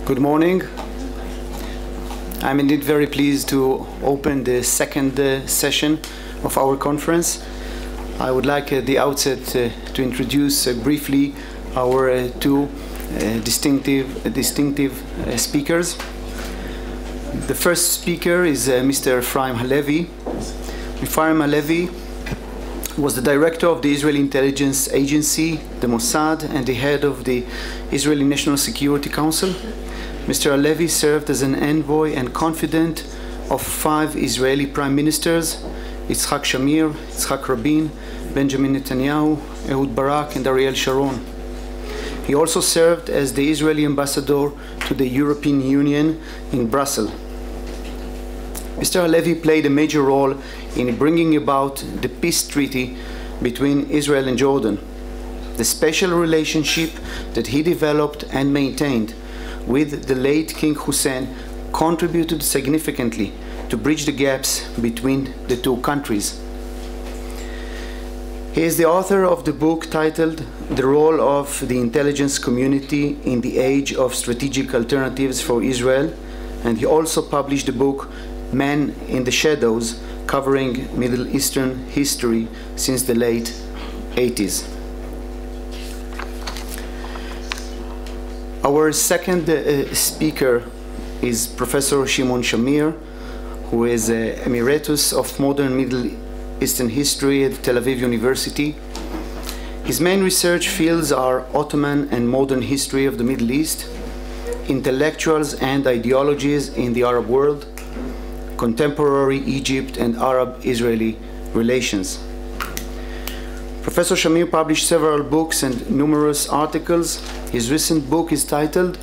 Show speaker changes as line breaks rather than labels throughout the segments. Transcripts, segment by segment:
Good morning. I'm indeed very pleased to open the second session of our conference. I would like at the outset to introduce briefly our two distinctive speakers. The first speaker is Mr. Ephraim Halevi. Ephraim Halevi was the director of the Israeli Intelligence Agency, the Mossad, and the head of the Israeli National Security Council. Mr. Halevi served as an envoy and confidant of 5 Israeli prime ministers: Yitzhak Shamir, Yitzhak Rabin, Benjamin Netanyahu, Ehud Barak, and Ariel Sharon. He also served as the Israeli ambassador to the European Union in Brussels. Mr. Halevi played a major role in bringing about the peace treaty between Israel and Jordan. The special relationship that he developed and maintained with the late King Hussein contributed significantly to bridge the gaps between the two countries. He is the author of the book titled The Role of the Intelligence Community in the Age of Strategic Alternatives for Israel, and he also published the book Man in the Shadows, covering Middle Eastern history since the late 80s. Our second speaker is Professor Shimon Shamir, who is Emeritus of Modern Middle Eastern History at Tel Aviv University. His main research fields are Ottoman and modern history of the Middle East, intellectuals and ideologies in the Arab world, contemporary Egypt and Arab-Israeli relations. Professor Shamir published several books and numerous articles. His recent book is titled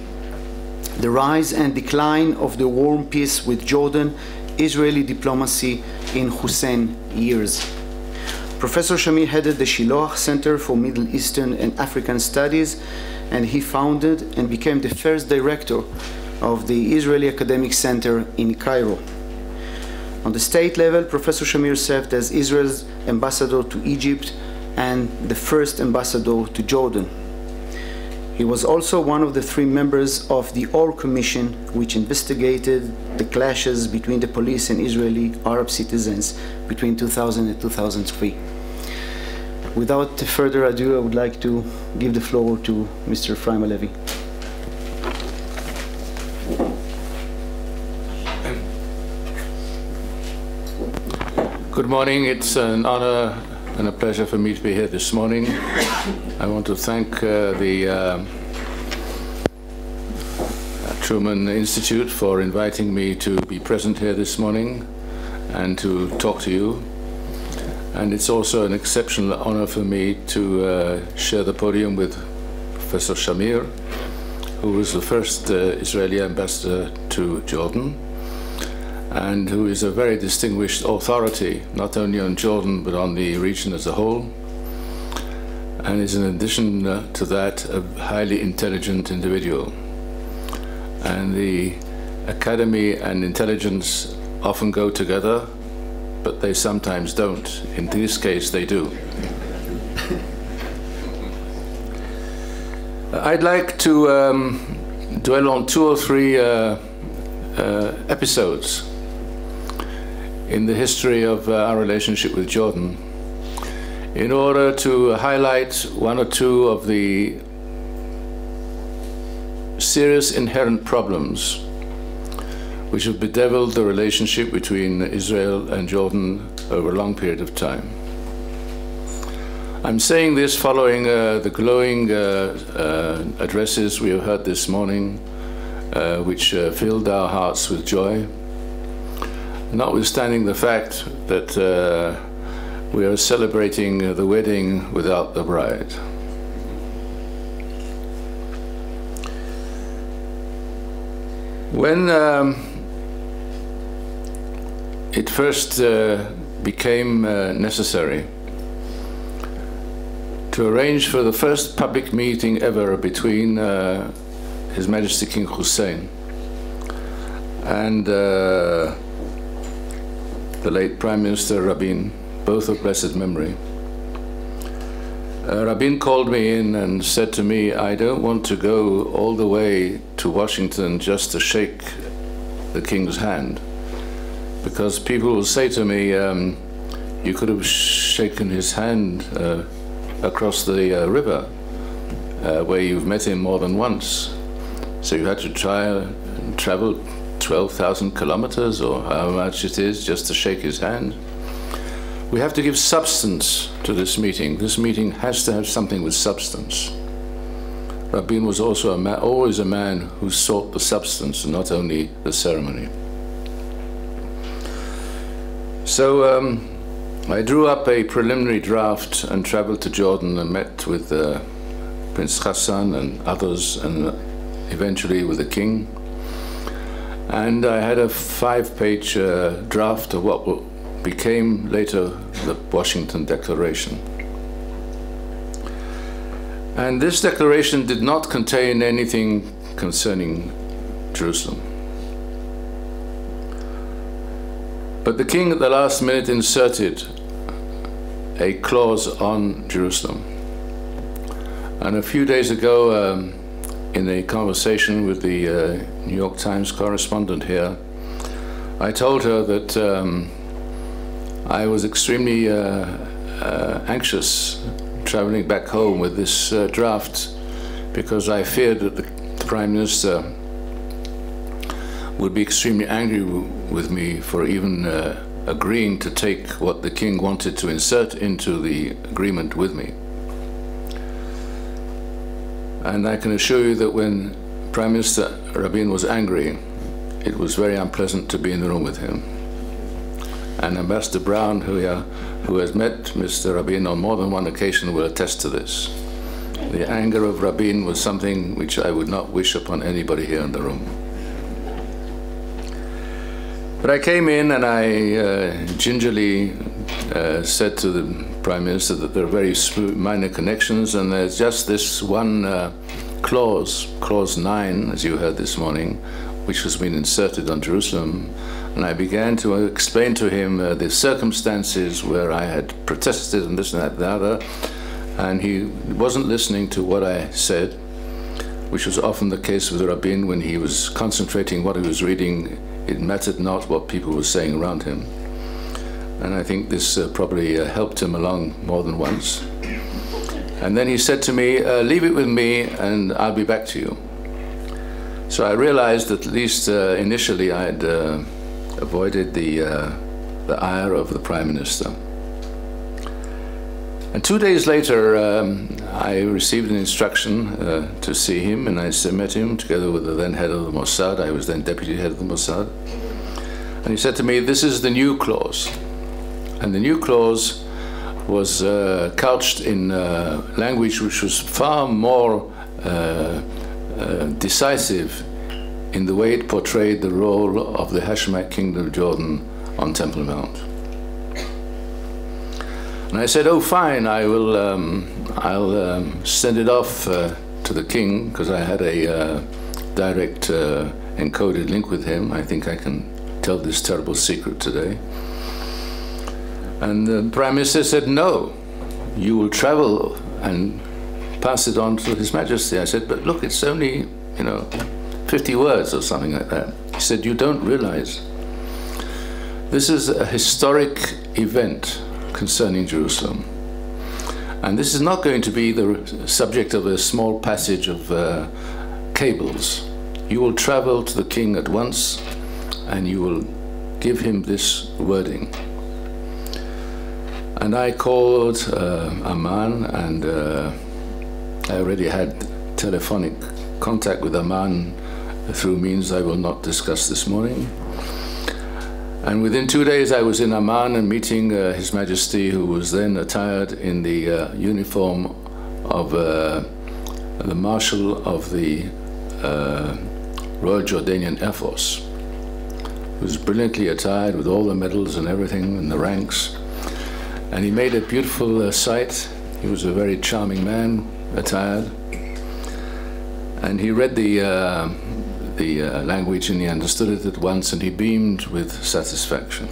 The Rise and Decline of the Warm Peace with Jordan, Israeli Diplomacy in Hussein Years. Professor Shamir headed the Shiloh Center for Middle Eastern and African Studies, and he founded and became the first director of the Israeli Academic Center in Cairo. On the state level, Professor Shamir served as Israel's ambassador to Egypt and the first ambassador to Jordan. He was also one of the 3 members of the Or Commission, which investigated the clashes between the police and Israeli Arab citizens between 2000 and 2003. Without further ado, I would like to give the floor to Mr. Ephraim Halevi.
Good morning. It's an honor and a pleasure for me to be here this morning. I want to thank the Truman Institute for inviting me to be present here this morning and to talk to you. And it's also an exceptional honor for me to share the podium with Professor Shamir, who was the first Israeli ambassador to Jordan, and who is a very distinguished authority, not only on Jordan, but on the region as a whole, and is in addition to that, a highly intelligent individual. And the academy and intelligence often go together, but they sometimes don't. In this case, they do. I'd like to dwell on 2 or 3 episodes in the history of our relationship with Jordan, in order to highlight 1 or 2 of the serious inherent problems which have bedeviled the relationship between Israel and Jordan over a long period of time. I'm saying this following the glowing addresses we have heard this morning, which filled our hearts with joy, notwithstanding the fact that we are celebrating the wedding without the bride. When it first became necessary to arrange for the first public meeting ever between His Majesty King Hussein and the late Prime Minister Rabin, both of blessed memory, Rabin called me in and said to me, I don't want to go all the way to Washington just to shake the king's hand, because people will say to me, you could have shaken his hand across the river, where you've met him more than once. So you had to try and travel 12,000 kilometers or however much it is just to shake his hand. We have to give substance to this meeting. This meeting has to have something with substance. Rabin was also always a man who sought the substance and not only the ceremony. So I drew up a preliminary draft and traveled to Jordan and met with Prince Hassan and others, and eventually with the king. And I had a 5-page draft of what became later the Washington Declaration. And this declaration did not contain anything concerning Jerusalem. But the king at the last minute inserted a clause on Jerusalem. And a few days ago, in a conversation with the New York Times correspondent here, I told her that I was extremely anxious traveling back home with this draft, because I feared that the Prime Minister would be extremely angry with me for even agreeing to take what the king wanted to insert into the agreement with me. And I can assure you that when Prime Minister Rabin was angry, it was very unpleasant to be in the room with him. And Ambassador Brown, who has met Mr. Rabin on more than one occasion, will attest to this. The anger of Rabin was something which I would not wish upon anybody here in the room. But I came in and I gingerly said to the Prime Minister that there are very minor connections, and there's just this one clause, Clause 9, as you heard this morning, which has been inserted on Jerusalem. And I began to explain to him the circumstances where I had protested and this and that and the other, and he wasn't listening to what I said, which was often the case with Rabin. When he was concentrating what he was reading, it mattered not what people were saying around him. And I think this probably helped him along more than once. And then he said to me, leave it with me and I'll be back to you. So I realized that at least initially I had avoided the ire of the Prime Minister. And 2 days later, I received an instruction to see him, and I met him together with the then head of the Mossad. I was then deputy head of the Mossad. And he said to me, this is the new clause. And the new clause was couched in language which was far more decisive in the way it portrayed the role of the Hashemite Kingdom of Jordan on Temple Mount. And I said, oh, fine, I'll send it off to the king, because I had a direct encoded link with him. I think I can tell this terrible secret today. And the Prime Minister said, no, you will travel and pass it on to His Majesty. I said, but look, it's only, 50 words or something like that. He said, you don't realize this is a historic event concerning Jerusalem. And this is not going to be the subject of a small passage of cables. You will travel to the king at once and you will give him this wording. And I called Amman, and I already had telephonic contact with Amman through means I will not discuss this morning. And within 2 days I was in Amman and meeting His Majesty, who was then attired in the uniform of the Marshal of the Royal Jordanian Air Force, who was brilliantly attired with all the medals and everything and the ranks. And he made a beautiful sight. He was a very charming man, attired. And he read the language and he understood it at once, and he beamed with satisfaction.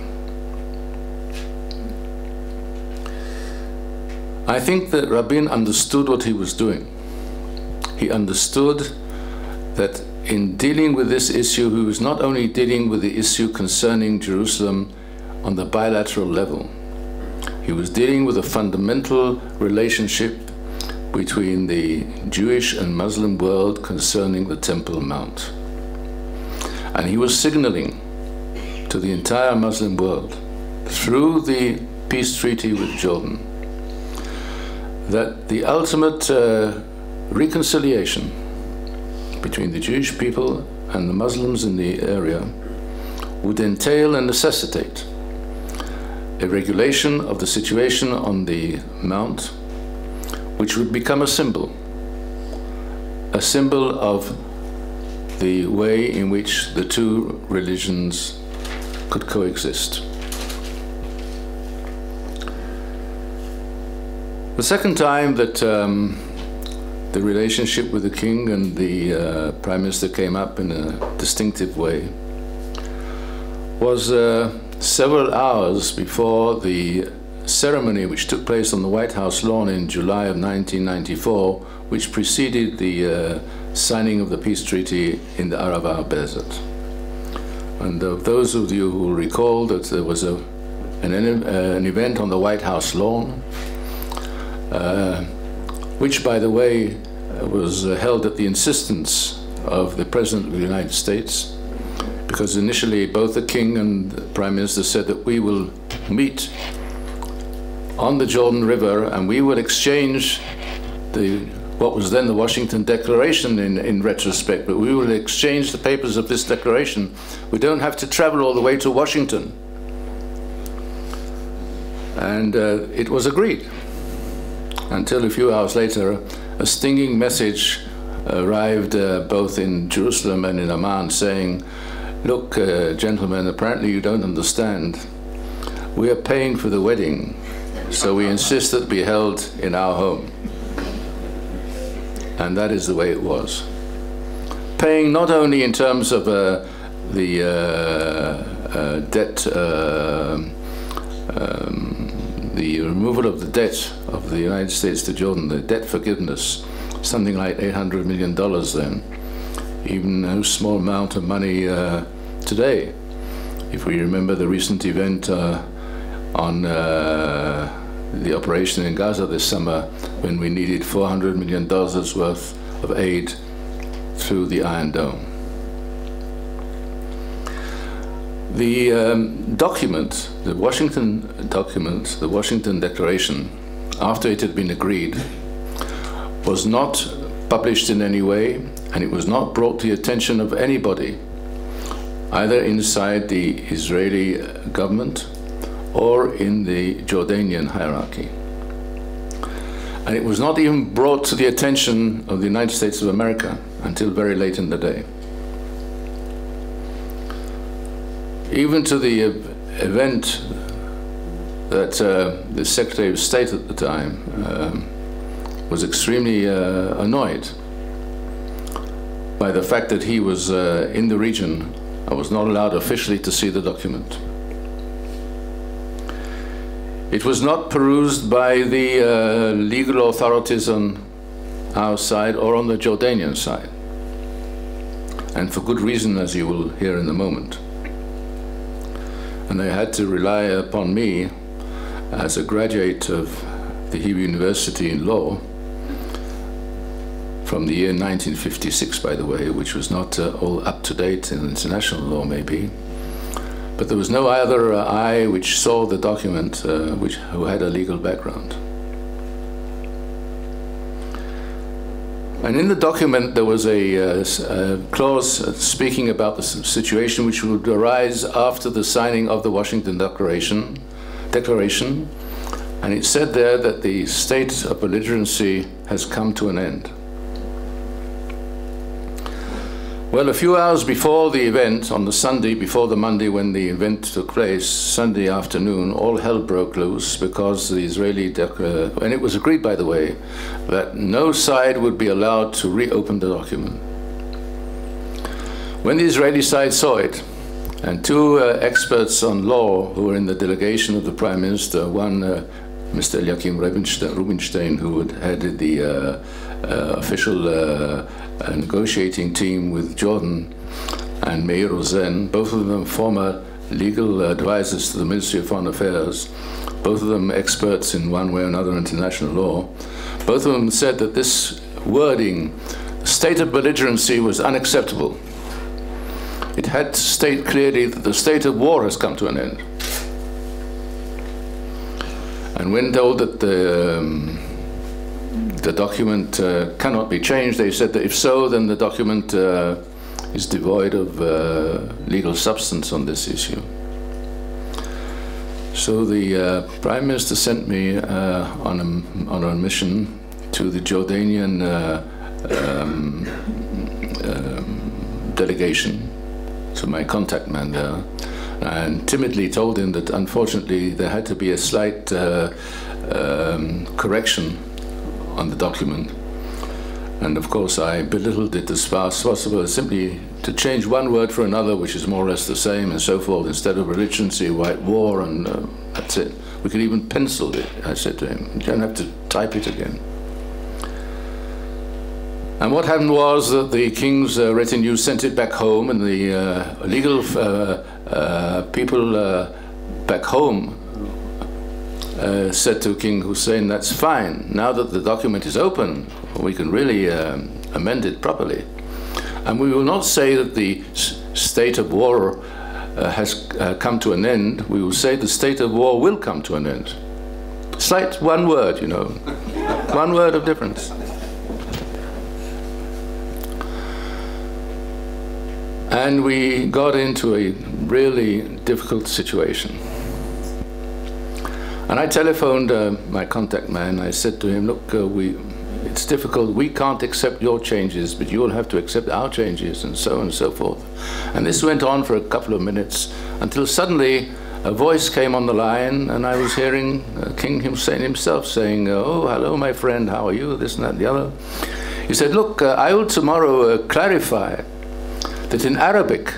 I think that Rabin understood what he was doing. He understood that in dealing with this issue, he was not only dealing with the issue concerning Jerusalem on the bilateral level, he was dealing with a fundamental relationship between the Jewish and Muslim world concerning the Temple Mount. And he was signaling to the entire Muslim world through the peace treaty with Jordan that the ultimate reconciliation between the Jewish people and the Muslims in the area would entail and necessitate a regulation of the situation on the Mount, which would become a symbol of the way in which the two religions could coexist. The second time that the relationship with the king and the prime minister came up in a distinctive way was several hours before the ceremony which took place on the White House lawn in July of 1994, which preceded the signing of the peace treaty in the Arava Desert. And those of you who will recall that there was an event on the White House lawn, which, by the way, was held at the insistence of the President of the United States, because initially both the King and the Prime Minister said that we will meet on the Jordan River and we will exchange what was then the Washington Declaration in retrospect, but we will exchange the papers of this declaration. We don't have to travel all the way to Washington. And it was agreed, until a few hours later a stinging message arrived both in Jerusalem and in Amman saying, look, gentlemen, apparently you don't understand. We are paying for the wedding, so we insist that it be held in our home. And that is the way it was. Paying not only in terms of the debt, the removal of the debt of the United States to Jordan, the debt forgiveness, something like $800 million then, even no small amount of money today. If we remember the recent event on the operation in Gaza this summer, when we needed $400 million worth of aid through the Iron Dome. The document, the Washington document, the Washington Declaration, after it had been agreed, was not published in any way, and it was not brought to the attention of anybody, either inside the Israeli government or in the Jordanian hierarchy. And it was not even brought to the attention of the United States of America until very late in the day. Even to the event that the Secretary of State at the time was extremely annoyed by the fact that he was in the region and was not allowed officially to see the document. It was not perused by the legal authorities on our side or on the Jordanian side, and for good reason, as you will hear in a moment. And they had to rely upon me as a graduate of the Hebrew University in law from the year 1956, by the way, which was not all up to date in international law maybe. But there was no other eye which saw the document who had a legal background. And in the document there was a clause speaking about the situation which would arise after the signing of the Washington Declaration, and it said there that the state of belligerency has come to an end. Well, a few hours before the event, on the Sunday, before the Monday when the event took place, Sunday afternoon, all hell broke loose because the Israeli, and it was agreed, by the way, that no side would be allowed to reopen the document. When the Israeli side saw it, and two experts on law who were in the delegation of the Prime Minister, one Mr. Eliakim Rubinstein, who had headed the official negotiating team with Jordan, and Meir Rosen, both of them former legal advisors to the Ministry of Foreign Affairs, both of them experts in one way or another in international law. Both of them said that this wording, state of belligerency, was unacceptable. It had to state clearly that the state of war has come to an end. And when told that the document cannot be changed, they said that if so, then the document is devoid of legal substance on this issue. So the Prime Minister sent me on a mission to the Jordanian delegation, to my contact man there, and timidly told him that unfortunately there had to be a slight correction on the document. And of course I belittled it as far as possible, simply to change one word for another, which is more or less the same and so forth. Instead of belligerency, white war, and that's it. We could even pencil it, I said to him. You don't have to type it again. And what happened was that the king's retinue sent it back home, and the legal people back home said to King Hussein, that's fine. Now that the document is open, we can really amend it properly. And we will not say that the state of war has come to an end. We will say the state of war will come to an end. Slight one word, you know, one word of difference. And we got into a really difficult situation. And I telephoned my contact man. I said to him, look, it's difficult. We can't accept your changes, but you will have to accept our changes, and so on and so forth. And this went on for a couple of minutes until suddenly a voice came on the line, and I was hearing King Hussein himself saying, oh, hello, my friend, how are you, this and that and the other. He said, look, I will tomorrow clarify that in Arabic,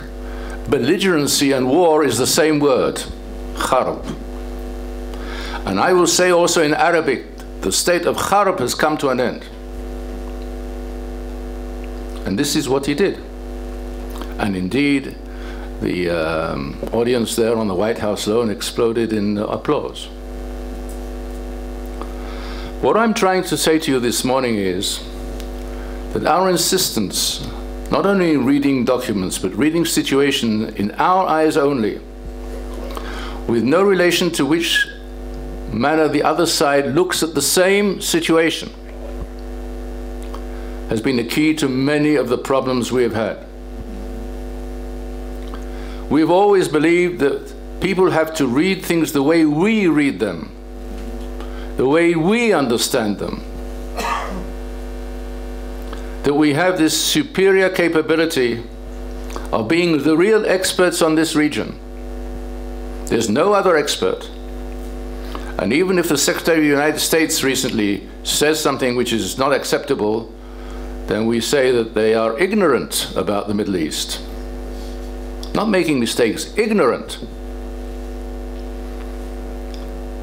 belligerency and war is the same word, harb. And I will say also in Arabic, the state of harb has come to an end. And this is what he did. And indeed, the audience there on the White House lawn exploded in applause. What I'm trying to say to you this morning is that our insistence, not only in reading documents, but reading situation in our eyes only, with no relation to which manner the other side looks at the same situation, has been the key to many of the problems we have had. We've always believed that people have to read things the way we read them, the way we understand them. That we have this superior capability of being the real experts on this region. There's no other expert. And even if the Secretary of the United States recently says something which is not acceptable, then we say that they are ignorant about the Middle East. Not making mistakes, ignorant.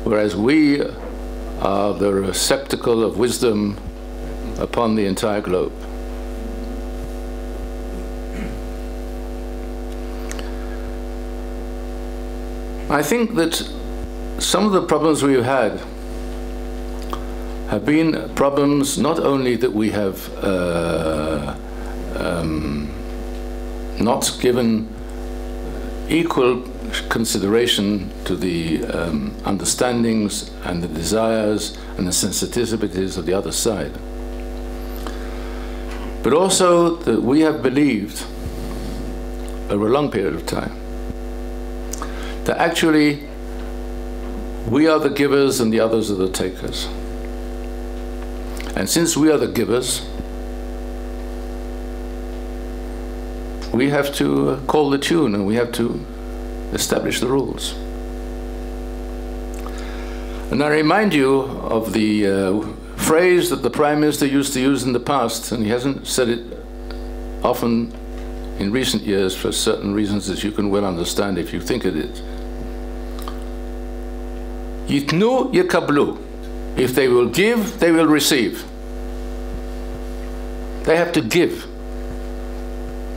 Whereas we are the receptacle of wisdom upon the entire globe. I think that some of the problems we've had have been problems not only that we have not given equal consideration to the understandings and the desires and the sensitivities of the other side, but also that we have believed over a long period of time that actually we are the givers and the others are the takers. And since we are the givers, we have to call the tune and we have to establish the rules. And I remind you of the phrase that the Prime Minister used to use in the past, and he hasn't said it often in recent years for certain reasons that you can well understand if you think of it. Yitnu yekablu. If they will give, they will receive. They have to give.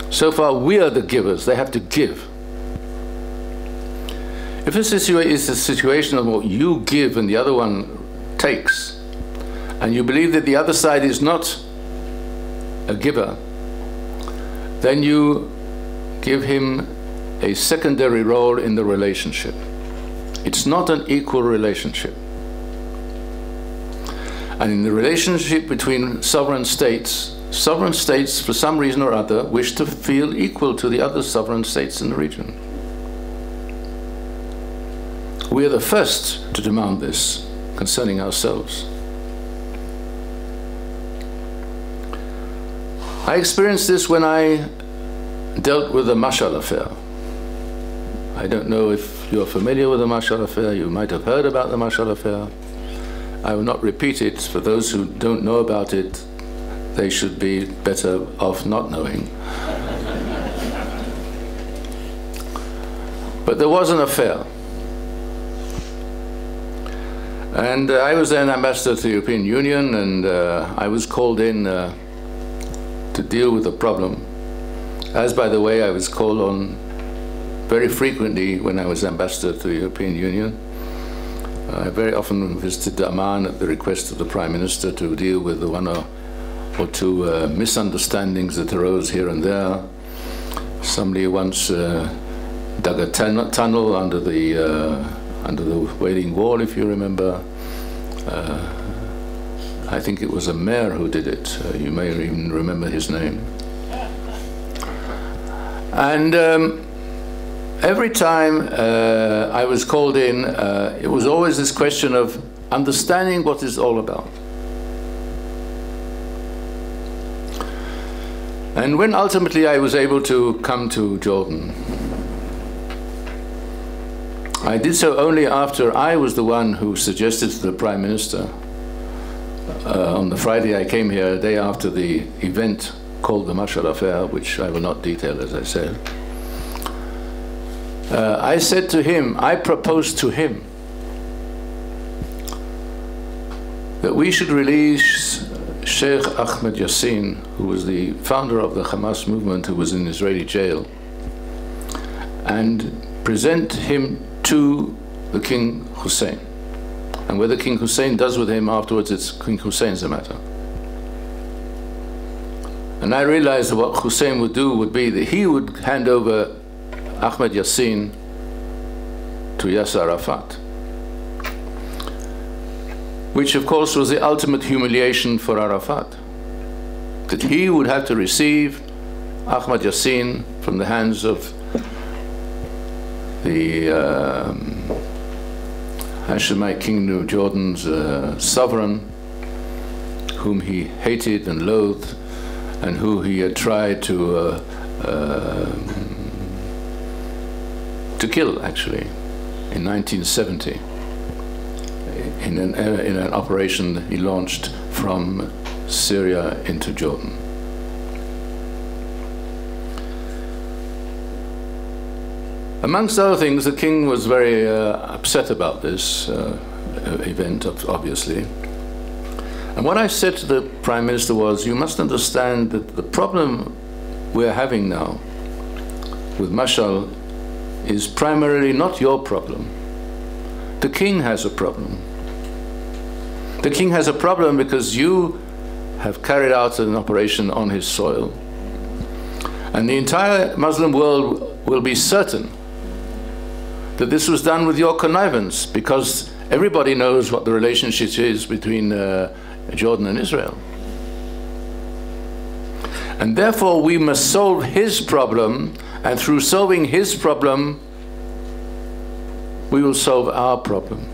So far, we are the givers. They have to give. If this is a situation of what you give and the other one takes, and you believe that the other side is not a giver, then you give him a secondary role in the relationship. It's not an equal relationship. And in the relationship between sovereign states, for some reason or other, wish to feel equal to the other sovereign states in the region. We are the first to demand this concerning ourselves. I experienced this when I dealt with the Mashal affair. I don't know if you're familiar with the Mashal affair. You might have heard about the Mashal affair. I will not repeat it. For those who don't know about it, they should be better off not knowing. But there was an affair. And I was then ambassador to the European Union, and I was called in to deal with the problem. As, by the way, I was called on very frequently when I was ambassador to the European Union. I very often visited Amman at the request of the Prime Minister to deal with the one or two misunderstandings that arose here and there. Somebody once dug a tunnel under the Wailing Wall, if you remember. I think it was a mayor who did it. You may even remember his name. And every time I was called in, it was always this question of understanding what it's all about. And when ultimately I was able to come to Jordan, I did so only after I was the one who suggested to the Prime Minister, on the Friday I came here, a day after the event called the Mashal affair, which I will not detail, as I said. I said to him, I proposed to him that we should release Sheikh Ahmed Yassin, who was the founder of the Hamas movement, who was in Israeli jail, and present him to the King Hussein. And whether King Hussein does with him afterwards, it's King Hussein's matter. And I realized that what Hussein would do would be that he would hand over Ahmed Yassin to Yasser Arafat, which of course was the ultimate humiliation for Arafat, that he would have to receive Ahmed Yassin from the hands of the Hashemite Kingdom of Jordan's sovereign, whom he hated and loathed, and who he had tried to kill, actually, in 1970, in an operation that he launched from Syria into Jordan. Amongst other things, the king was very upset about this event, obviously. And what I said to the Prime Minister was, you must understand that the problem we're having now with Mashal is primarily not your problem. The king has a problem. The king has a problem because you have carried out an operation on his soil. And the entire Muslim world will be certain that this was done with your connivance, because everybody knows what the relationship is between Jordan and Israel. And therefore we must solve his problem, and through solving his problem, we will solve our problem.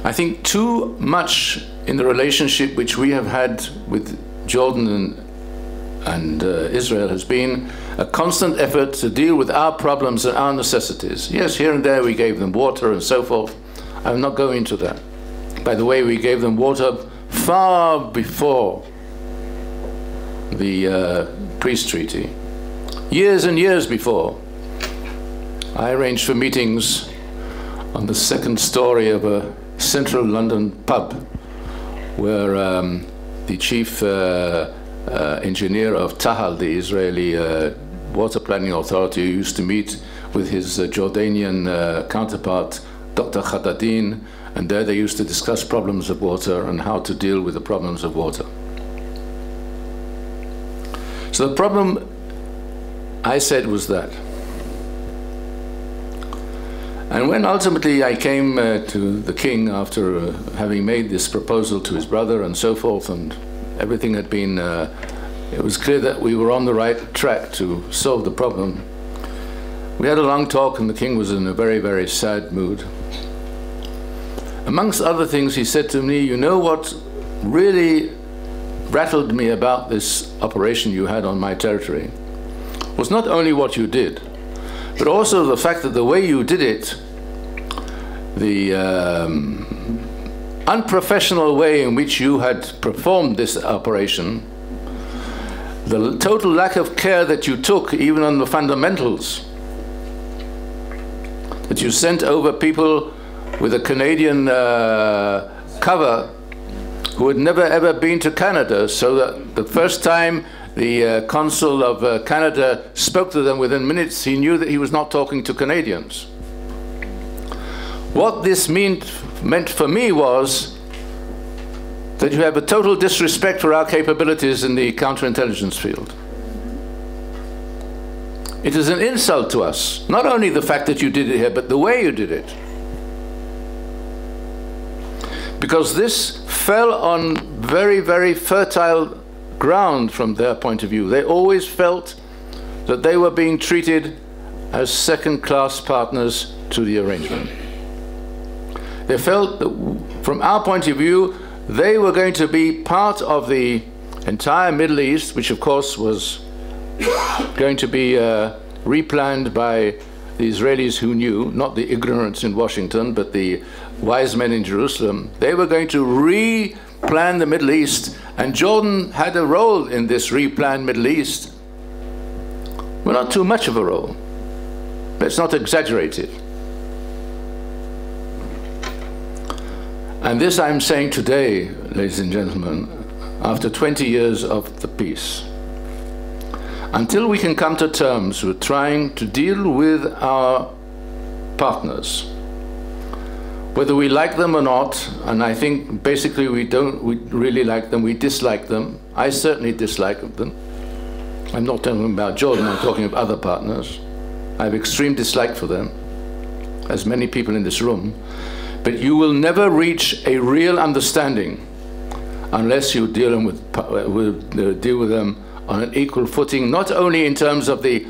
I think too much in the relationship which we have had with Jordan and Israel has been a constant effort to deal with our problems and our necessities. Yes, here and there we gave them water and so forth. I'm not going into that. By the way, we gave them water far before the peace treaty, years and years before. I arranged for meetings on the second story of a central London pub where the chief engineer of Tahal, the Israeli water planning authority, used to meet with his Jordanian counterpart, Dr. Khadadin, and there they used to discuss problems of water and how to deal with the problems of water. So the problem, I said, was that. And when ultimately I came to the king after having made this proposal to his brother and so forth, and everything had been, it was clear that we were on the right track to solve the problem. We had a long talk and the king was in a very, very sad mood. Amongst other things, he said to me, you know what really rattled me about this operation you had on my territory was not only what you did, but also the fact that the way you did it, the unprofessional way in which you had performed this operation, the total lack of care that you took even on the fundamentals, that you sent over people with a Canadian cover who had never ever been to Canada, so that the first time the consul of Canada spoke to them within minutes, he knew that he was not talking to Canadians. What this meant for me was that you have a total disrespect for our capabilities in the counterintelligence field. It is an insult to us, not only the fact that you did it here, but the way you did it. Because this fell on very, very fertile ground from their point of view. They always felt that they were being treated as second-class partners to the arrangement. They felt that from our point of view, they were going to be part of the entire Middle East, which of course was going to be replanned by the Israelis who knew, not the ignorance in Washington, but the wise men in Jerusalem. They were going to replan the Middle East, and Jordan had a role in this replanned Middle East. Well, not too much of a role. Let's not exaggerate it. And this I'm saying today, ladies and gentlemen, after 20 years of the peace. Until we can come to terms with trying to deal with our partners, whether we like them or not, and I think basically we really like them, we dislike them. I certainly dislike them. I'm not talking about Jordan, I'm talking of other partners. I have extreme dislike for them, as many people in this room. But you will never reach a real understanding unless you deal with them on an equal footing, not only in terms of the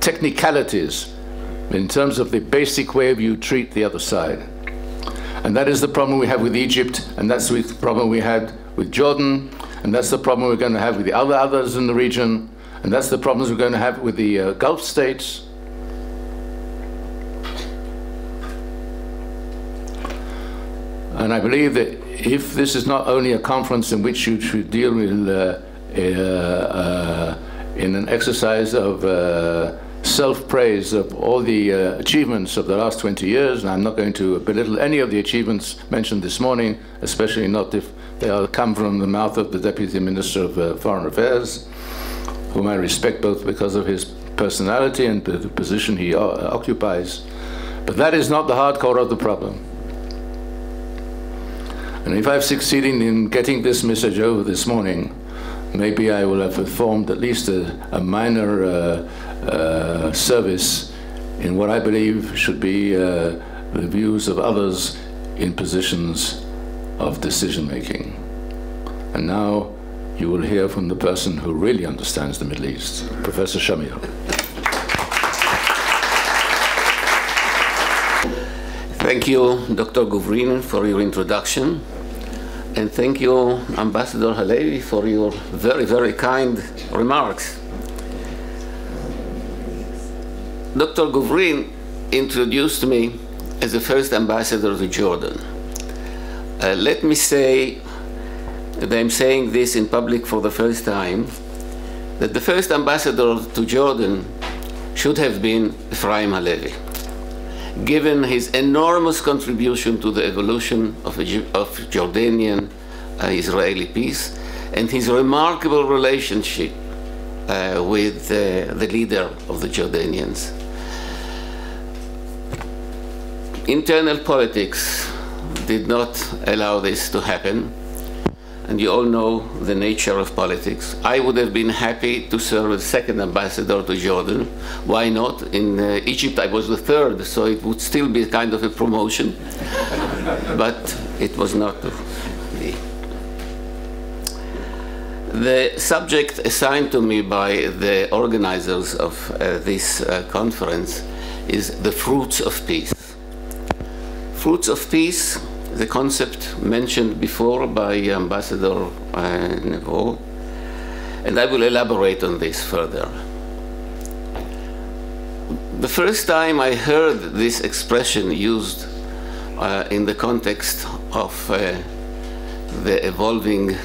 technicalities, but in terms of the basic way you treat the other side. And that is the problem we have with Egypt, and that's the problem we had with Jordan, and that's the problem we're going to have with the others in the region, and that's the problems we're going to have with the Gulf states. And I believe that if this is not only a conference in which you should deal with in an exercise of self-praise of all the achievements of the last 20 years, and I'm not going to belittle any of the achievements mentioned this morning, especially not if they come from the mouth of the Deputy Minister of Foreign Affairs, whom I respect both because of his personality and the position he occupies. But that is not the hardcore of the problem. And if I've succeeded in getting this message over this morning, maybe I will have performed at least a minor service in what I believe should be the views of others in positions of decision-making. And now you will hear from the person who really understands the Middle East, Professor Shamir.
Thank you, Dr. Guvrin, for your introduction. And thank you, Ambassador Halevi, for your very, very kind remarks. Dr. Guvrin introduced me as the first ambassador to Jordan. Let me say that I'm saying this in public for the first time, that the first ambassador to Jordan should have been Ephraim Halevi. given his enormous contribution to the evolution of Jordanian-Israeli peace, and his remarkable relationship with the leader of the Jordanians. Internal politics did not allow this to happen, and you all know the nature of politics. I would have been happy to serve as second ambassador to Jordan. Why not? In Egypt I was the third, so it would still be kind of a promotion, but it was not to be. The subject assigned to me by the organizers of this conference is the fruits of peace. Fruits of peace, the concept mentioned before by Ambassador Neveau, and I will elaborate on this further. The first time I heard this expression used in the context of the evolving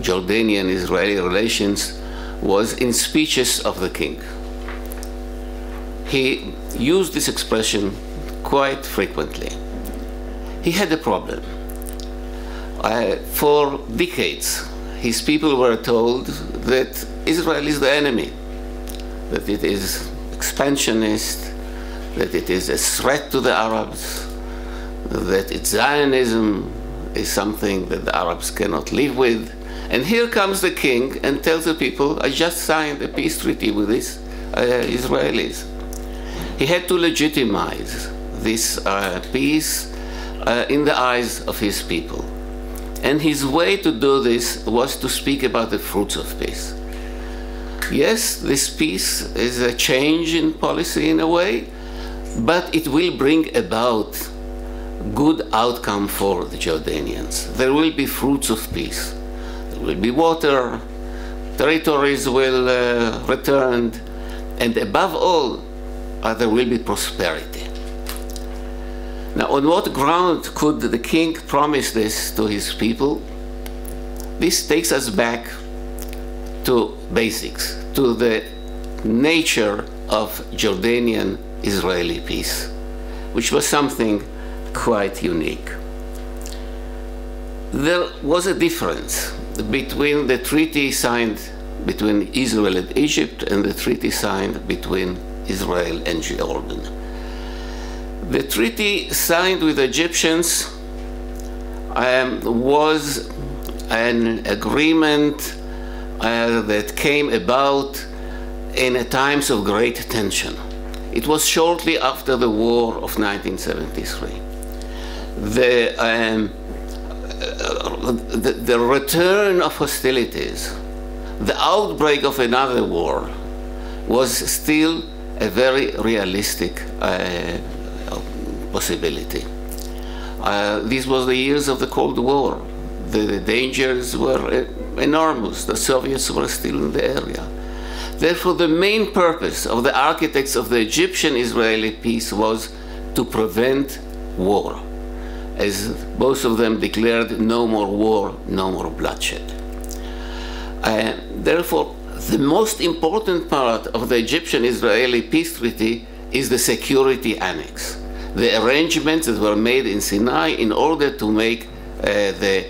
Jordanian-Israeli relations was in speeches of the king. He used this expression quite frequently. He had a problem. For decades, his people were told that Israel is the enemy, that it is expansionist, that it is a threat to the Arabs, that Zionism is something that the Arabs cannot live with. And here comes the king and tells the people, I just signed a peace treaty with these Israelis. He had to legitimize this peace in the eyes of his people. And his way to do this was to speak about the fruits of peace. Yes, this peace is a change in policy in a way, but it will bring about good outcome for the Jordanians. There will be fruits of peace. There will be water, territories will return, and above all, there will be prosperity. Now, on what ground could the king promise this to his people? This takes us back to basics, to the nature of Jordanian-Israeli peace, which was something quite unique. There was a difference between the treaty signed between Israel and Egypt and the treaty signed between Israel and Jordan. The treaty signed with the Egyptians was an agreement that came about in times of great tension. It was shortly after the war of 1973. The return of hostilities, the outbreak of another war, was still a very realistic possibility. These were the years of the Cold War. The dangers were enormous. The Soviets were still in the area. Therefore, the main purpose of the architects of the Egyptian-Israeli peace was to prevent war, as both of them declared, no more war, no more bloodshed. Therefore, the most important part of the Egyptian-Israeli peace treaty is the security annex, the arrangements that were made in Sinai in order to make the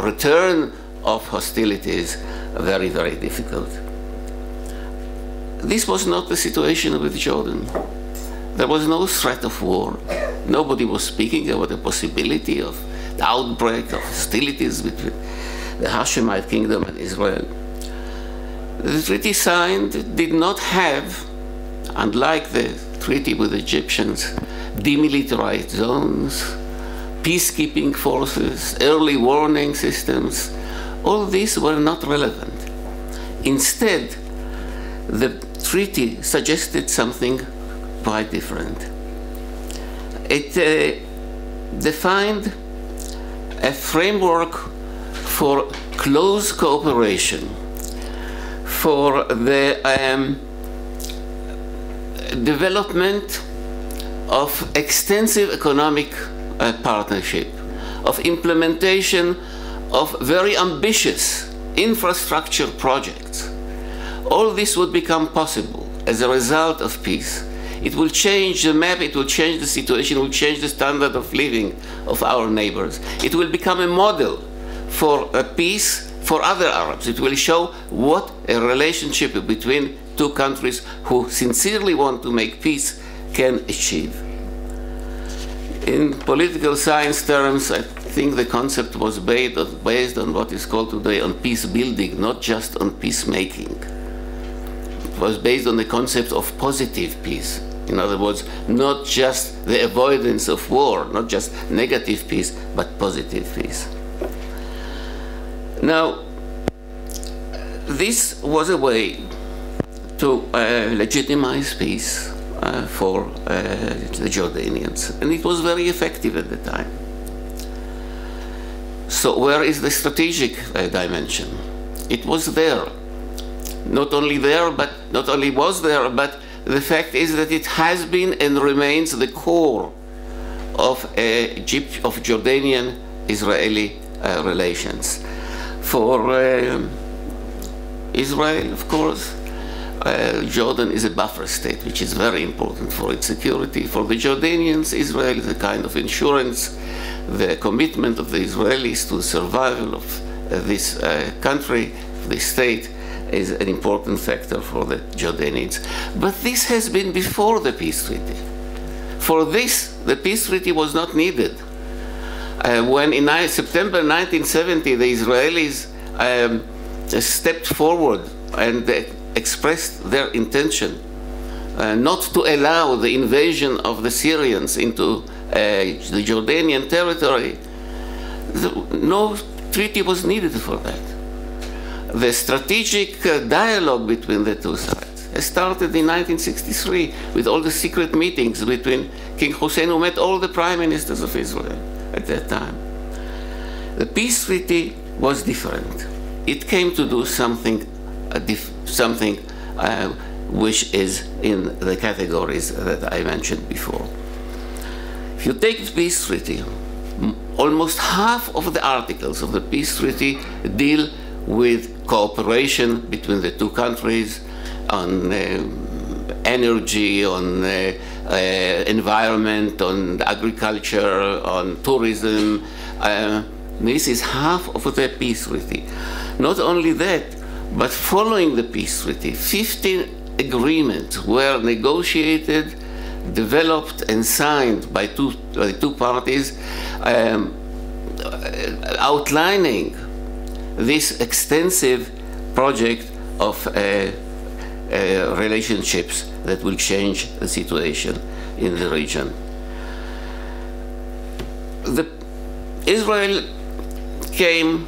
return of hostilities very, very difficult. This was not the situation with Jordan. There was no threat of war. Nobody was speaking about the possibility of the outbreak of hostilities between the Hashemite kingdom and Israel. The treaty signed did not have, unlike the treaty with the Egyptians, demilitarized zones, peacekeeping forces, early warning systems. All these were not relevant. Instead, the treaty suggested something quite different. It defined a framework for close cooperation, for the development of extensive economic partnership, of implementation of very ambitious infrastructure projects. All this would become possible as a result of peace It will change the map, it will change the situation, it will change the standard of living of our neighbors. It will become a model for a peace for other Arabs. It will show what a relationship between two countries who sincerely want to make peace can achieve. In political science terms, I think the concept was based on what is called today on peace building, not just on peacemaking. It was based on the concept of positive peace. In other words, not just the avoidance of war, not just negative peace, but positive peace. Now, this was a way to legitimize peace for the Jordanians, and it was very effective at the time. So where is the strategic dimension? It was there. Not only was there, but the fact is that it has been and remains the core of Jordanian-Israeli relations. For Israel, of course, Jordan is a buffer state, which is very important for its security. For the Jordanians, Israel is a kind of insurance. The commitment of the Israelis to the survival of this country, this state, is an important factor for the Jordanians. But this has been before the peace treaty. For this, the peace treaty was not needed. When in September 1970, the Israelis stepped forward and expressed their intention not to allow the invasion of the Syrians into the Jordanian territory, no treaty was needed for that. The strategic dialogue between the two sides started in 1963 with all the secret meetings between King Hussein, who met all the prime ministers of Israel at that time. The peace treaty was different. It came to do something which is in the categories that I mentioned before. If you take the peace treaty, almost half of the articles of the peace treaty deal with cooperation between the two countries on energy, on environment, on agriculture, on tourism. This is half of the peace treaty. Not only that, but following the peace treaty, 15 agreements were negotiated, developed, and signed by two parties, outlining this extensive project of relationships that will change the situation in the region. Israel came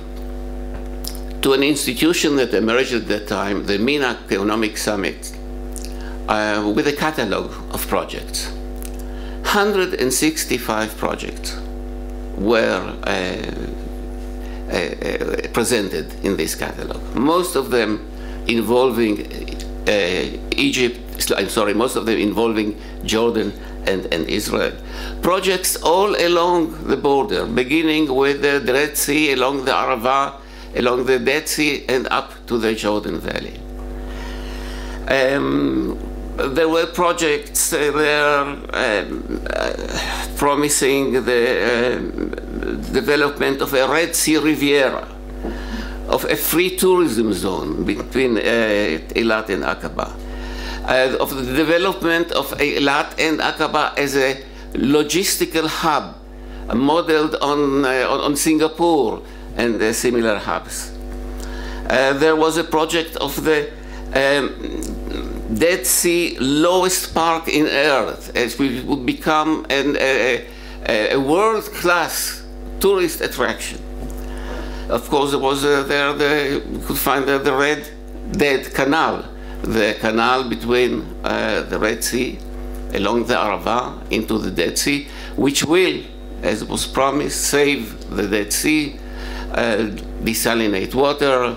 to an institution that emerged at that time, the MENA Economic Summit, with a catalog of projects. 165 projects were presented in this catalog. Most of them involving most of them involving Jordan and Israel. Projects all along the border, beginning with the Red Sea, along the Arava, along the Dead Sea, and up to the Jordan Valley. There were projects promising the development of a Red Sea Riviera, of a free tourism zone between Eilat and Aqaba, of the development of Eilat and Aqaba as a logistical hub, modeled on Singapore and similar hubs. There was a project of the Dead Sea lowest park in Earth, as we would become a world-class tourist attraction. Of course, there was you could find the Red Dead Canal, the canal between the Red Sea, along the Arava, into the Dead Sea, which will, as was promised, save the Dead Sea, desalinate water,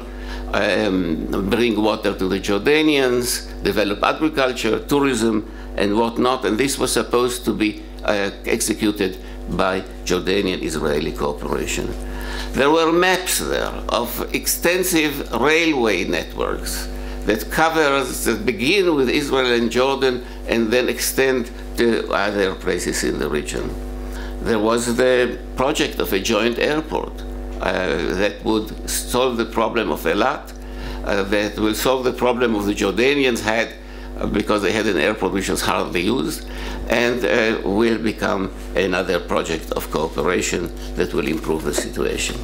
bring water to the Jordanians, develop agriculture, tourism, and whatnot. And this was supposed to be executed by Jordanian-Israeli cooperation. There were maps there of extensive railway networks that covers, that begin with Israel and Jordan and then extend to other places in the region. There was the project of a joint airport that would solve the problem of Eilat, that will solve the problem of the Jordanians had, because they had an airport which was hardly used, and will become another project of cooperation that will improve the situation.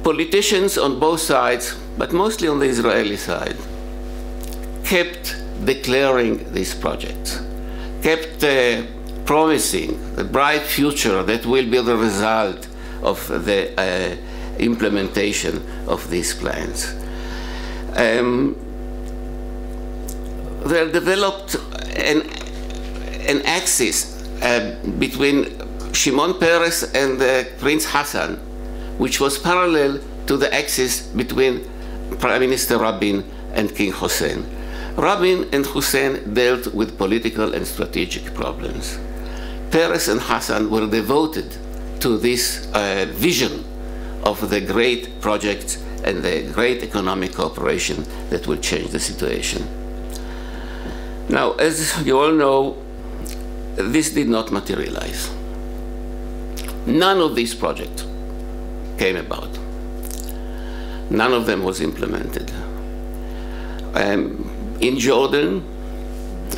Politicians on both sides, but mostly on the Israeli side, kept declaring these projects, kept promising the bright future that will be the result of the implementation of these plans. There developed an axis between Shimon Peres and Prince Hassan, which was parallel to the axis between Prime Minister Rabin and King Hussein. Rabin and Hussein dealt with political and strategic problems. Peres and Hassan were devoted to this vision of the great projects and the great economic cooperation that will change the situation. Now, as you all know, this did not materialize. None of these projects came about. None of them was implemented. In Jordan,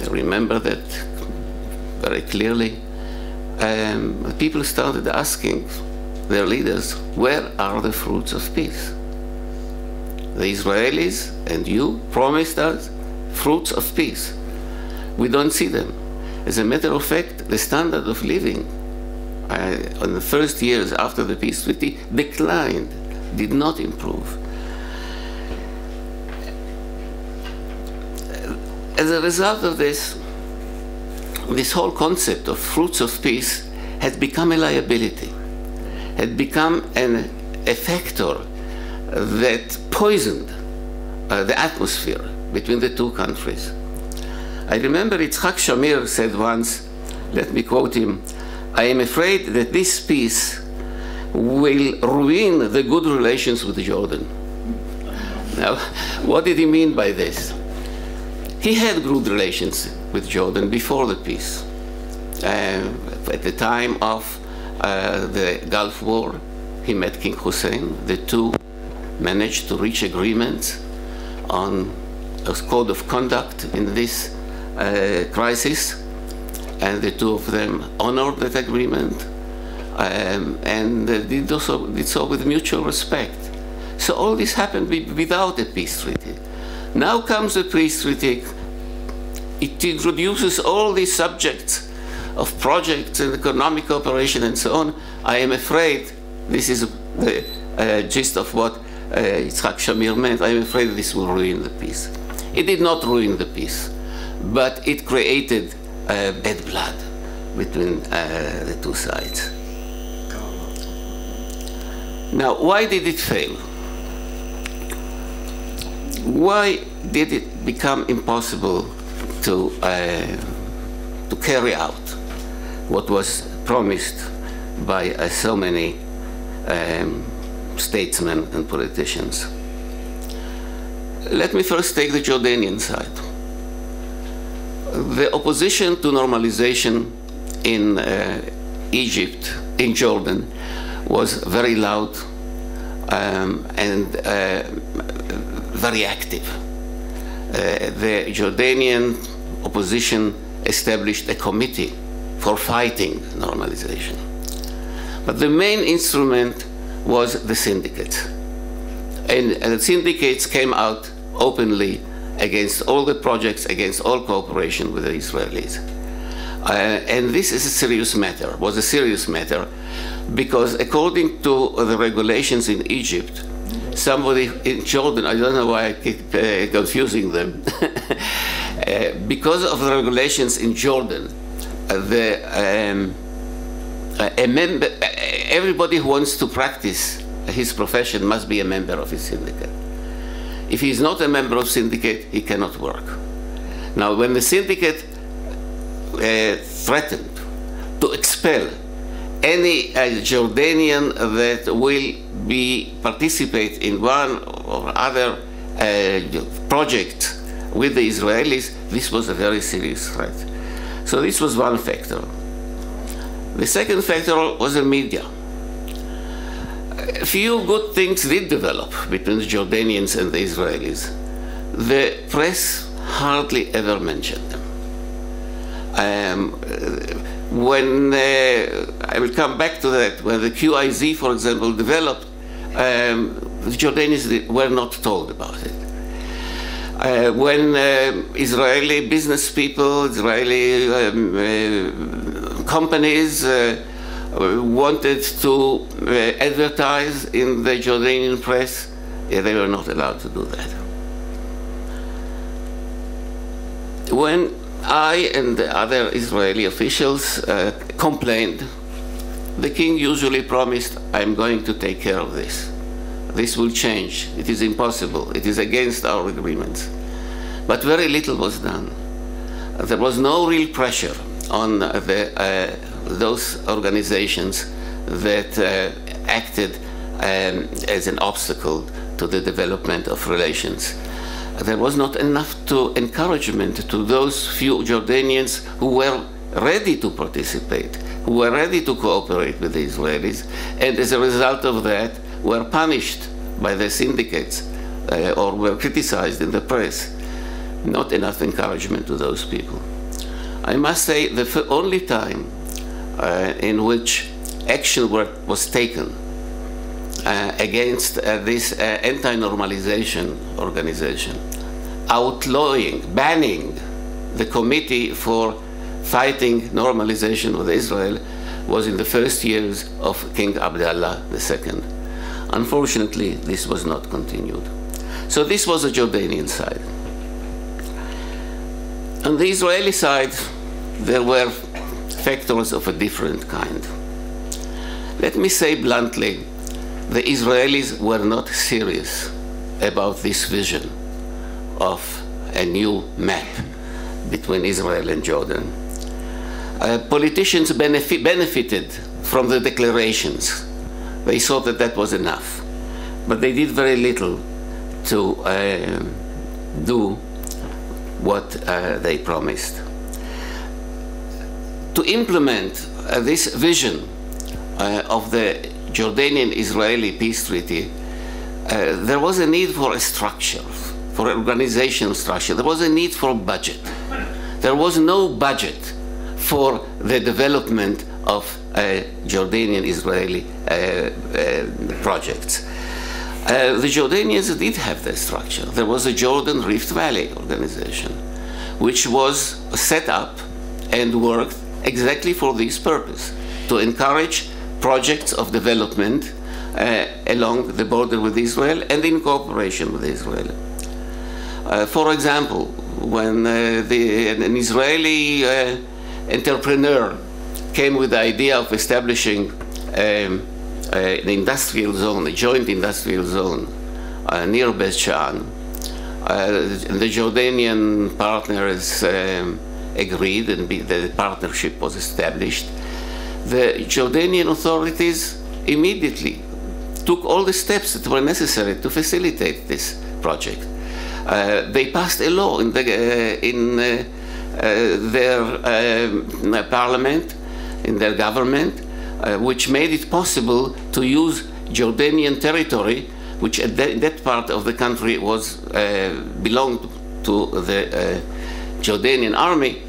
I remember that very clearly, people started asking their leaders, where are the fruits of peace? The Israelis and you promised us fruits of peace. We don't see them. As a matter of fact, the standard of living in the first years after the peace treaty declined, did not improve. As a result of this, this whole concept of fruits of peace had become a liability, had become a factor that poisoned the atmosphere between the two countries. I remember Yitzhak Shamir said once, let me quote him, "I am afraid that this peace will ruin the good relations with Jordan." Now, what did he mean by this? He had good relations with Jordan before the peace. At the time of the Gulf War, he met King Hussein. The two managed to reach agreement on a code of conduct in this crisis, and the two of them honored that agreement and did so with mutual respect. So all this happened without a peace treaty. Now comes the peace treaty. It introduces all these subjects of projects and economic cooperation and so on. I am afraid, this is the gist of what Yitzhak Shamir meant, I am afraid this will ruin the peace. It did not ruin the peace, but it created bad blood between the two sides. Now, why did it fail? Why did it become impossible to carry out what was promised by so many statesmen and politicians? Let me first take the Jordanian side. The opposition to normalization in Egypt, in Jordan, was very loud and very active. The Jordanian opposition established a committee for fighting normalization. But the main instrument was the syndicates. And the syndicates came out openly against all the projects, against all cooperation with the Israelis. And this is a serious matter, was a serious matter, because according to the regulations in Egypt, somebody in Jordan, I don't know why I keep confusing them, because of the regulations in Jordan, everybody who wants to practice his profession must be a member of his syndicate. If he is not a member of syndicate, he cannot work. Now, when the syndicate threatened to expel any Jordanian that will participate in one or other project with the Israelis, this was a very serious threat. So this was one factor. The second factor was the media. A few good things did develop between the Jordanians and the Israelis. The press hardly ever mentioned them. I will come back to that, when the QIZ, for example, developed, the Jordanians were not told about it. When Israeli business people, Israeli companies wanted to advertise in the Jordanian press, they were not allowed to do that. When I and the other Israeli officials complained, the king usually promised, I'm going to take care of this. This will change. It is impossible. It is against our agreements. But very little was done. There was no real pressure on those organizations that acted as an obstacle to the development of relations. There was not enough encouragement to those few Jordanians who were ready to participate, who were ready to cooperate with the Israelis, and as a result of that were punished by the syndicates or were criticized in the press. Not enough encouragement to those people. I must say the only time in which action was taken against this anti-normalization organization, outlawing, banning the Committee for Fighting Normalization with Israel, was in the first years of King Abdullah II. Unfortunately, this was not continued. So this was the Jordanian side. On the Israeli side, there were factors of a different kind. Let me say bluntly, the Israelis were not serious about this vision of a new map between Israel and Jordan. Politicians benefited from the declarations. They thought that that was enough, but they did very little to do what they promised. To implement this vision of the Jordanian-Israeli peace treaty, there was a need for a structure, for an organizational structure. There was a need for a budget. There was no budget for the development of Jordanian-Israeli projects. The Jordanians did have that structure. There was a Jordan Rift Valley organization, which was set up and worked exactly for this purpose, to encourage projects of development along the border with Israel and in cooperation with Israel. For example, when an Israeli entrepreneur came with the idea of establishing an industrial zone, a joint industrial zone near Beit She'an, the Jordanian partners agreed and the partnership was established. The Jordanian authorities immediately took all the steps that were necessary to facilitate this project. They passed a law in their parliament, in their government, which made it possible to use Jordanian territory, which at that part of the country was belonged to the Jordanian army,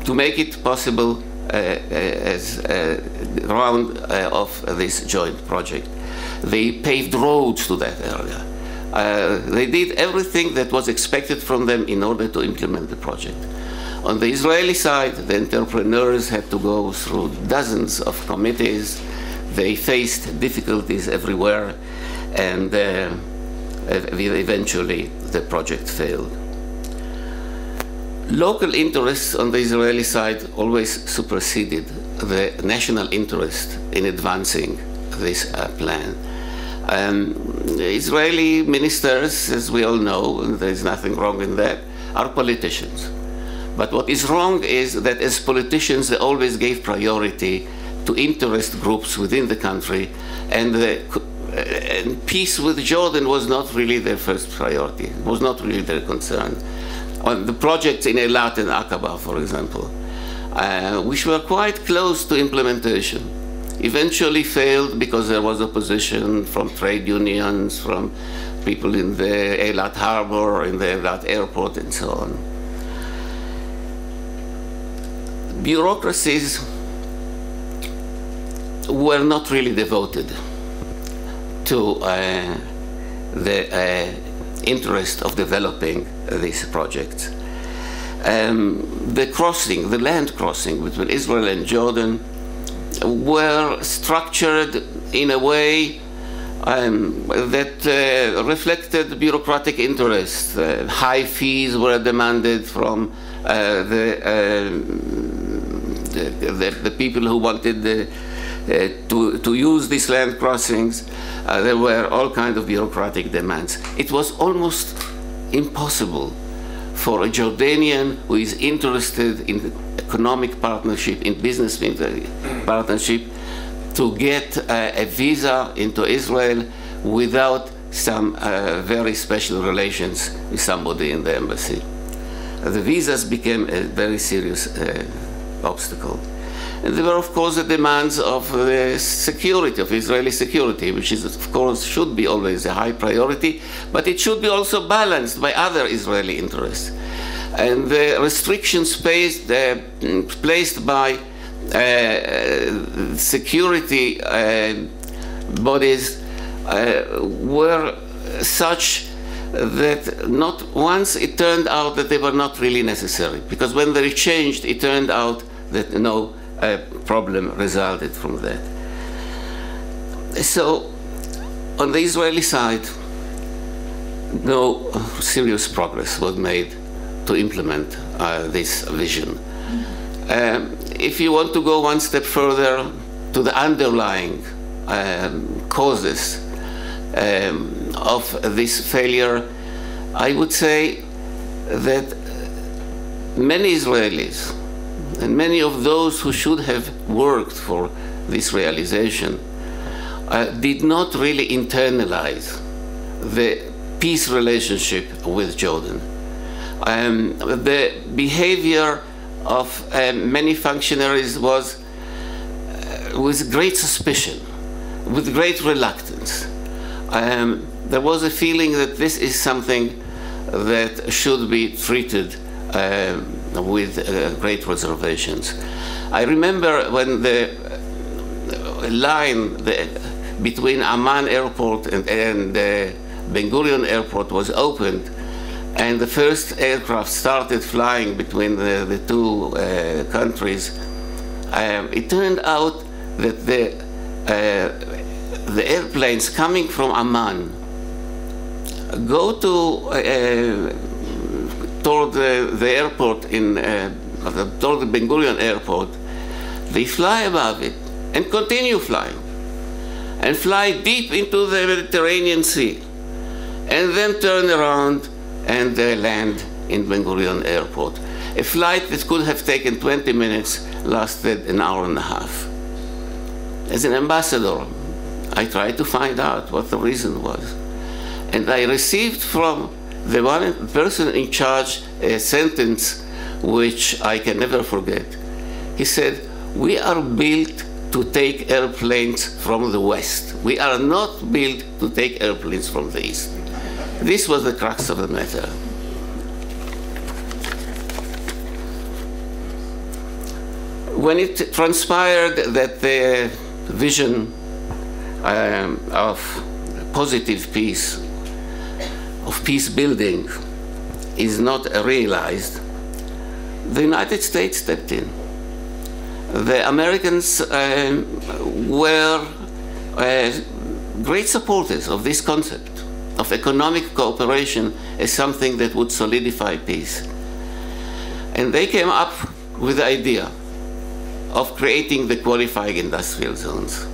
to make it possible as a round of this joint project. They paved roads to that area. They did everything that was expected from them in order to implement the project. On the Israeli side, the entrepreneurs had to go through dozens of committees. They faced difficulties everywhere, and eventually the project failed. Local interests on the Israeli side always superseded the national interest in advancing this plan. Israeli ministers, as we all know, and there's nothing wrong in that, are politicians. But what is wrong is that as politicians, they always gave priority to interest groups within the country, and peace with Jordan was not really their first priority. It was not really their concern. On the projects in Eilat and Aqaba, for example, which were quite close to implementation, eventually failed because there was opposition from trade unions, from people in the Eilat harbor, in the Eilat airport, and so on. Bureaucracies were not really devoted to the interest of developing these projects. The land crossing between Israel and Jordan were structured in a way that reflected bureaucratic interests. High fees were demanded from the people who wanted to use these land crossings. There were all kinds of bureaucratic demands. It was almost impossible for a Jordanian who is interested in economic partnership, in business partnership, to get a visa into Israel without some very special relations with somebody in the embassy. The visas became a very serious obstacle. And there were, of course, the demands of the security, of Israeli security, which is, of course, should be always a high priority, but it should be also balanced by other Israeli interests. And the restrictions placed by security bodies were such that not once it turned out that they were not really necessary, because when they changed, it turned out that no problem resulted from that. So on the Israeli side, no serious progress was made to implement this vision. If you want to go one step further to the underlying causes of this failure, I would say that many Israelis and many of those who should have worked for this realization did not really internalize the peace relationship with Jordan. The behavior of many functionaries was with great suspicion, with great reluctance. There was a feeling that this is something that should be treated with great reservations. I remember when the line between Amman airport and Ben Gurion airport was opened, and the first aircraft started flying between the two countries. It turned out that the airplanes coming from Amman go toward the airport toward the Ben Gurion airport. They fly above it and continue flying, and fly deep into the Mediterranean Sea, and then turn around and land in Ben Gurion airport. A flight that could have taken 20 minutes lasted an hour and a half. As an ambassador, I tried to find out what the reason was. And I received from the one person in charge a sentence which I can never forget. He said, "We are built to take airplanes from the West. We are not built to take airplanes from the East." This was the crux of the matter. When it transpired that the vision of positive peace, of peace building, is not realized, the United States stepped in. The Americans were great supporters of this concept of economic cooperation as something that would solidify peace. And they came up with the idea of creating the qualifying industrial zones.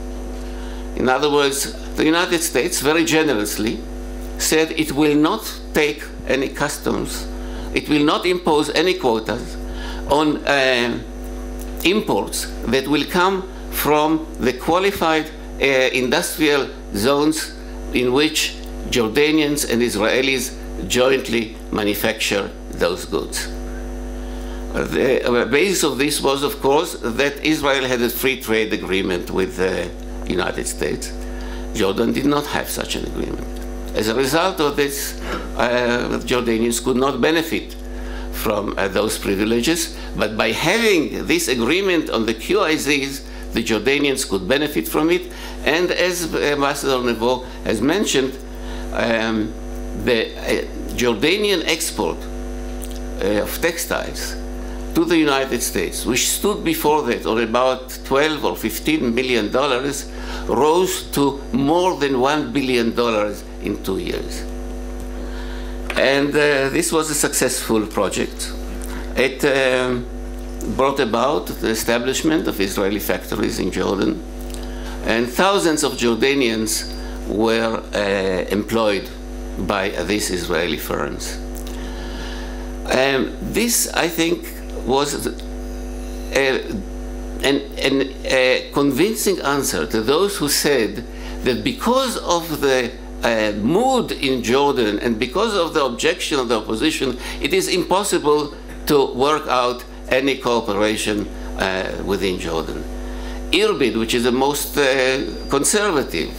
In other words, the United States very generously said it will not take any customs, it will not impose any quotas on imports that will come from the qualified industrial zones in which Jordanians and Israelis jointly manufacture those goods. The basis of this was, of course, that Israel had a free trade agreement with the United States. Jordan did not have such an agreement. As a result of this, Jordanians could not benefit from those privileges, but by having this agreement on the QIZs, the Jordanians could benefit from it. And as Ambassador Nevo has mentioned, the Jordanian export of textiles to the United States, which stood before that on about $12 or $15 million, rose to more than $1 billion in 2 years. And this was a successful project. It brought about the establishment of Israeli factories in Jordan, and thousands of Jordanians were employed by these Israeli firms. This, I think, was a convincing answer to those who said that because of the mood in Jordan and because of the objection of the opposition, it is impossible to work out any cooperation within Jordan. Irbid, which is the most conservative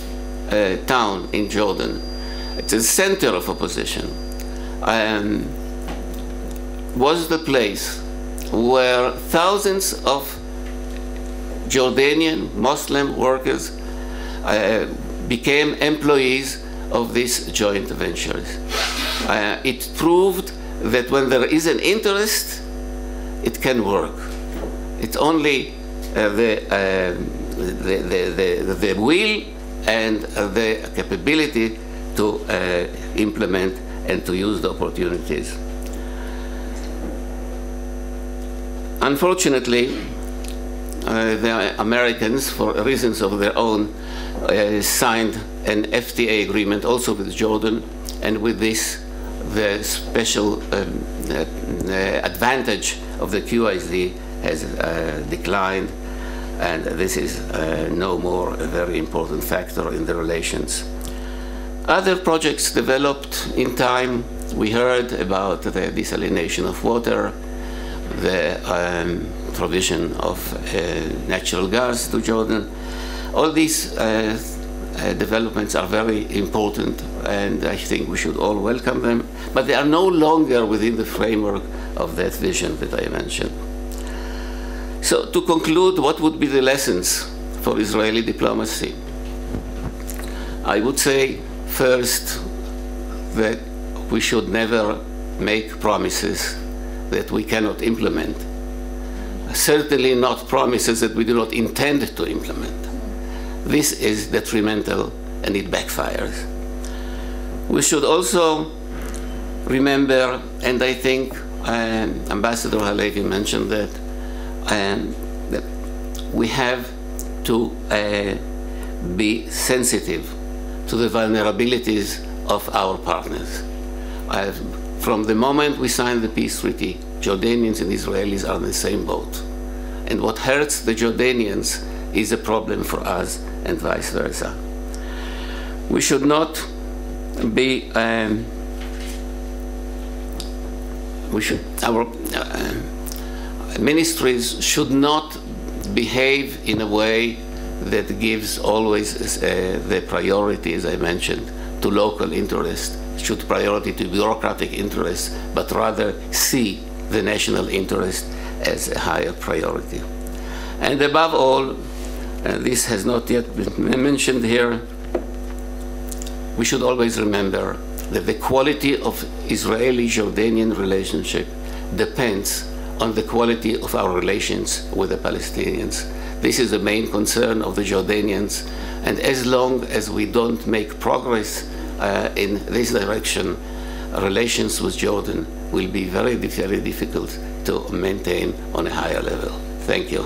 town in Jordan, it's a center of opposition, was the place where thousands of Jordanian Muslim workers became employees of these joint ventures. It proved that when there is an interest, it can work. It's only the will and the capability to implement and to use the opportunities. Unfortunately, the Americans, for reasons of their own, signed an FTA agreement also with Jordan, and with this, the special advantage of the QIZ has declined, and this is no more a very important factor in the relations. Other projects developed in time. We heard about the desalination of water, the provision of natural gas to Jordan. All these developments are very important, and I think we should all welcome them, but they are no longer within the framework of that vision that I mentioned. So to conclude, what would be the lessons for Israeli diplomacy? I would say, first, that we should never make promises that we cannot implement. Certainly not promises that we do not intend to implement. This is detrimental and it backfires. We should also remember, and I think Ambassador Halevi mentioned that we have to be sensitive to the vulnerabilities of our partners. From the moment we signed the peace treaty, Jordanians and Israelis are in the same boat. And what hurts the Jordanians is a problem for us, and vice versa. We should not be, our ministries should not behave in a way that gives always the priority, as I mentioned, to local interest, should priority to bureaucratic interest, but rather see the national interest as a higher priority. And above all, this has not yet been mentioned here, we should always remember that the quality of Israeli-Jordanian relationship depends on the quality of our relations with the Palestinians. This is the main concern of the Jordanians, and as long as we don't make progress in this direction, relations with Jordan will be very, very difficult to maintain on a higher level. Thank you.